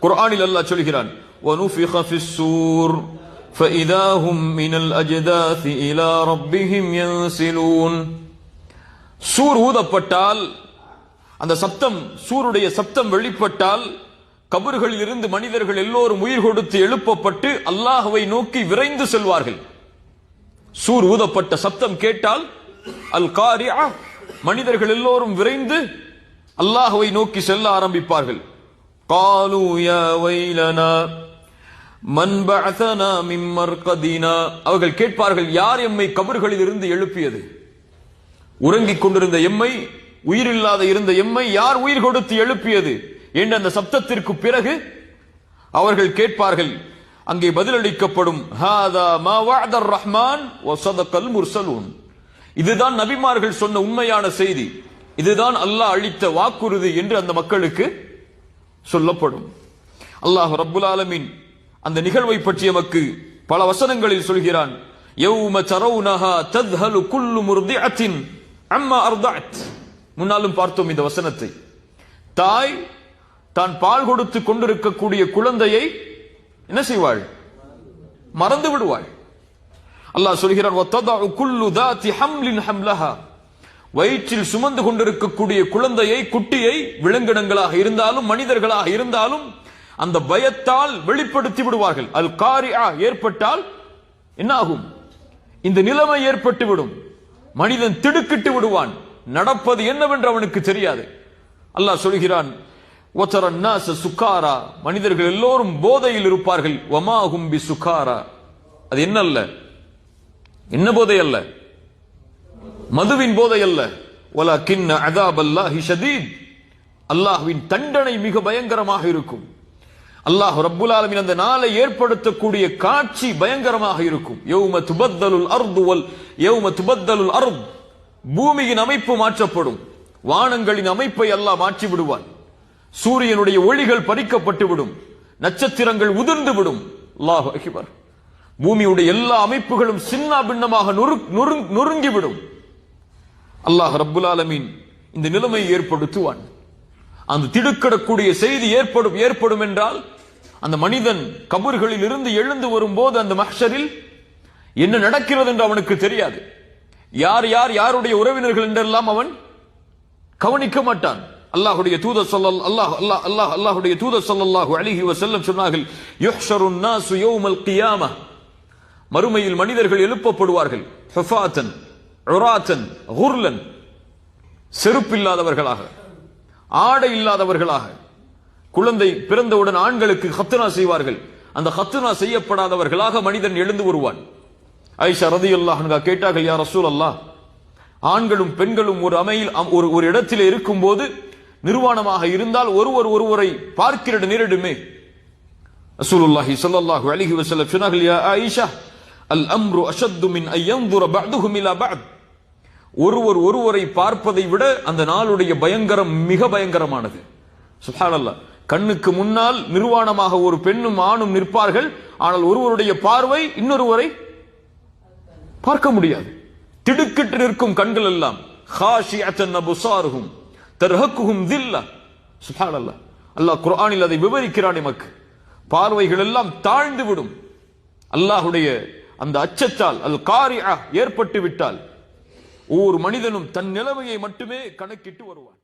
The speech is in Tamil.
குர்ஆனில் அல்லாஹ் சொல்கிறான் وَنُفِخَ فِي الصُّورِ فَإِذَا هُمْ مِنَ الْأَجْدَاثِ إِلَى رَبِّهِمْ يَنْسِلُونَ. சூர் ஊதப்பட்டால், அந்த சப்தம், சூருடைய சப்தம் வெளிப்பட்டால், கபர்களில் இருந்து மனிதர்கள் எல்லோரும் உயிர் கொடுத்து எழுப்பப்பட்டு அல்லாஹ்வை நோக்கி விரைந்து செல்வார்கள். சூர் ஊதப்பட்ட சப்தம் கேட்டால் அல் காரிஆ, மனிதர்கள் எல்லோரும் விரைந்து அல்லாஹ்வை நோக்கி செல்ல ஆரம்பிப்பார்கள். قالوا يا ويلنا من بعثنا من مرقدنا. அவர்கள் கேட்பார்கள், யார் எம்மை கபர்களில் இருந்து எழுப்பியது? உறங்கிக் கொண்டிருந்த எம்மை, உயிரில்லாத இருந்த எம்மை யார் உயிர் கொடுத்து எழுப்பியது என்ற அந்த சப்தத்திற்கு பிறகு அவர்கள் கேட்பார்கள். அங்கே பதிலளிக்கப்படும், ஹாதா மா வஅத அர்-ரஹ்மான் வ ஸதகல் முர்ஸலூன். இதுதான் நபிமார்கள் சொன்ன உண்மையான செய்தி, இதுதான் அல்லாஹ் அளித்த வாக்குறுதி என்று அந்த மக்களுக்கு சொல்லப்படும். அல்லாஹ் ரப்புல் ஆலமீன் அந்த நிகழ்வை பற்றி நமக்கு பல வசனங்களில் சொல்கிறான். யௌம தரவுனஹா தத்ஹலு குல்லு முர்திஅத்தின் அம்மா அர்தஅத். முன்னாலும் பார்த்தோம் இந்த வசனத்தை. தாய் தான் பால் கொடுத்து கொண்டிருக்கக்கூடிய குழந்தையை என்ன செய்வாள்? மறந்து விடுவாள். அல்லாஹ் சொல்கிறான், வததஉ குல்லு தாத்தி ஹம்லின் ஹம்லஹா. வயிற்றில் சுமந்து கொண்டிருக்கக்கூடிய குழந்தையை, குட்டியை, விலங்கினங்களாக இருந்தாலும் மனிதர்களாக இருந்தாலும் அந்த பயத்தால் வெளிப்படுத்தி விடுவார்கள். அல் காரிஆ ஏற்பட்டால் என்ன ஆகும்? இந்த நிலைமை ஏற்பட்டு விடும். மனிதன் திடுக்கிட்டு விடுவான். நடப்பது என்னவென்று அவனுக்கு தெரியாது. அல்லாஹ் சொல்கிறான், வதர الناس சுகாரா, மனிதர்கள் எல்லோரும் போதையில் இருப்பார்கள். வமா ஹும் பிசுகாரா. அது என்ன அல்ல, என்ன போதை அல்ல, மதுவின் போதை அல்ல. வலக்கின் அஸாபல்லாஹி ஷதீத். அல்லாஹ்வின் தண்டனை மிக பயங்கரமாக இருக்கும். அல்லாஹ் ரப்புல் ஆலமீன் அந்த நாளை ஏற்படுத்தக்கூடிய காட்சி பயங்கரமாக இருக்கும். யௌம துபத்தலுல் அர்து வல் யௌம துபத்தலுல் அர்த். பூமியின் அமைப்பு மாற்றப்படும். வானங்களின் அமைப்பை அல்லாஹ் மாற்றி விடுவான். சூரியனுடைய ஒளிகள் பறிக்கப்பட்டு விடும். நட்சத்திரங்கள் உதிர்ந்து விடும். அல்லாஹு அக்பர். பூமியுடைய எல்லா அமைப்புகளும் சின்ன பின்னமாக நொறுங்கிவிடும். அல்லாஹ் ரப்புல் ஆலமீன் இந்த நிலைமையை ஏற்படுத்துவான். அந்த திடுக்கிடக்கூடிய செய்தி ஏற்படும் என்றால், அந்த மனிதன் கபர்களில் இருந்து எழுந்து வரும்போது அந்த மஹ்ஷரில் என்ன நடக்கிறது என்று அவனுக்கு தெரியாது. யார் யார் யாருடைய உறவினர்கள் என்றெல்லாம் அவன் கவனிக்க மாட்டான். அல்லாஹ்வுடைய தூதர் ஸல்லல்லாஹு அலைஹி வஸல்லம் சொன்னார்கள், யுஹ்ஷருன் நாசு யௌமல் கியாமஹ். மறுமையில் மனிதர்கள் எழுப்பப்படுவார்கள். ஹுஃபாத்தன் உராத்தன் குர்லன், செருப்பில்லாதவர்களாக, ஆடை இல்லாதவர்களாக. குழந்தை பிறந்தவுடன் ஆண்களுக்கு ஹத்னா செய்வார்கள். அந்த ஹத்னா செய்யப்படாதவர்களாக மனிதன் எழுந்து வருவான். ஆயிஷா ரலியல்லாஹு அன்ஹா கேட்டார்கள், யா ரசூலல்லாஹ், ஆண்களும் பெண்களும் ஒரு இடத்திலே இருக்கும் போது நிர்வாணமாக இருந்தால் ஒருவரை பார்க்கிற நேரிடுமே. ரசூலுல்லாஹி ஸல்லல்லாஹு அலைஹி வஸல்லம் சொன்னார்கள், யா ஆயிஷா, அல் அம்ரு அஷத்து மின் அன் யன்துர பஅதுஹும் இலா பஅத். ஒருவரை பார்ப்பதை விட அந்த நாளுடைய பயங்கரம் மிக பயங்கரமானது. சுப்ஹானல்லாஹ். கண்ணுக்கு முன்னால் நிர்வாணமாக ஒரு பெண்ணும் ஆணும் நிற்பார்கள். ஆனால் ஒருவருடைய பார்வை இன்னொருவரை பார்க்க முடியாது. திடுக்கிட்டு நிற்கும் கண்கள் எல்லாம். காஷியத்தன் அபுசாருஹும் தர்ஹக்குஹும் தில்லா. சுப்ஹானல்லாஹ். அல்லாஹ் குர்ஆனில் அதை விவரிக்கிறான் நமக்கு. பார்வைகள் எல்லாம் தாழ்ந்து விடும். அல்லாஹ்வுடைய அந்த அச்சத்தால் அல் காரிஆ ஏற்பட்டு விட்டால் ஒவ்வொரு மனிதனும் தன் நிலைமையை மட்டுமே கணக்கிட்டு வருவான்.